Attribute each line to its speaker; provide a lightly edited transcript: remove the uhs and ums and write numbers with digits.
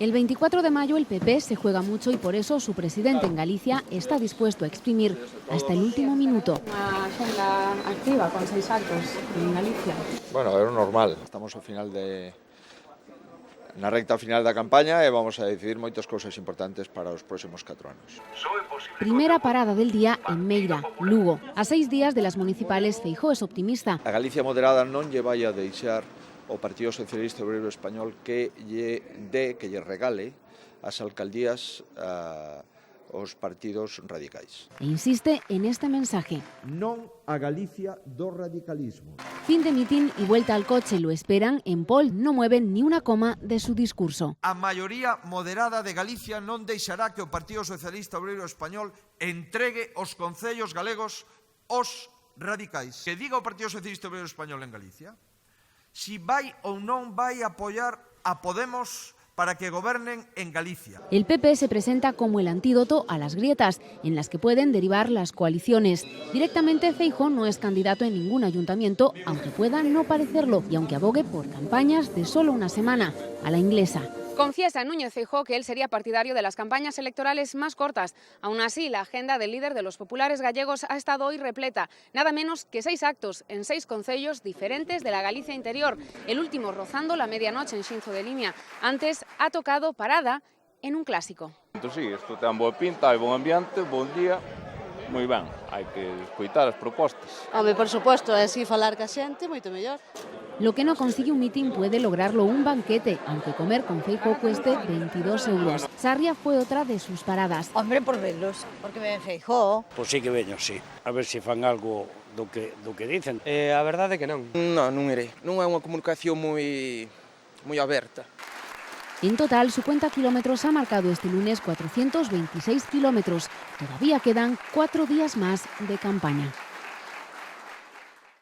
Speaker 1: El 24 de mayo el PP se juega mucho y por eso su presidente en Galicia está dispuesto a exprimir hasta el último minuto.
Speaker 2: Unha axenda activa con 6 actos en Galicia.
Speaker 3: Bueno, é o normal. Estamos na recta final da campaña e vamos a decidir moitas cousas importantes para os próximos 4 anos.
Speaker 1: Primera parada del día en Meira, Lugo. A 6 días de las municipales, Feijóo es optimista.
Speaker 3: A Galicia moderada non lle vai a deixar o Partido Socialista Obrero Español que lle regale as alcaldías aos partidos radicais.
Speaker 1: E insiste en este mensaje.
Speaker 4: Non a Galicia do radicalismo.
Speaker 1: Fin de mitin y vuelta al coche lo esperan en Pol. No mueven ni una coma de su discurso.
Speaker 5: A maioría moderada de Galicia non deixará que o Partido Socialista Obrero Español entregue os concellos galegos aos radicais. Que diga o Partido Socialista Obrero Español en Galicia si vai ou non vai apoiar a Podemos para que gobernen en Galicia.
Speaker 1: El PP se presenta como el antídoto a las grietas en las que pueden derivar las coaliciones. Directamente Feijóo no es candidato en ningún ayuntamiento, aunque pueda no parecerlo y aunque abogue por campañas de solo una semana, a la inglesa.
Speaker 2: Confiesa Núñez Feijóo que él sería partidario de las campañas electorales más cortas. Aún así, la agenda del líder de los populares gallegos ha estado hoy repleta. Nada menos que 6 actos en 6 concellos diferentes de la Galicia interior. El último rozando la medianoche en Xinzo de Limia. Antes ha tocado parada en un clásico.
Speaker 6: Sí, isto ten boa pinta, hai bon ambiente, bon día. Moi ben, hai que escoitar as propostas.
Speaker 7: Home, por suposto, e así falar ca xente, moito mellor.
Speaker 1: Lo que no consigue un mitin puede lograrlo un banquete, aunque comer con Feijóo cueste 22 euros. Sarria fue otra de sus paradas.
Speaker 7: Hombre, por verlos, porque ven Feijóo.
Speaker 8: Pois sí que veño, sí. A ver se fan algo do que dicen.
Speaker 9: A verdade é que non.
Speaker 10: Non irei. Non é unha comunicación moi aberta.
Speaker 1: En total, su cuenta kilómetros ha marcado este lunes 426 kilómetros. Todavía quedan 4 días más de campaña.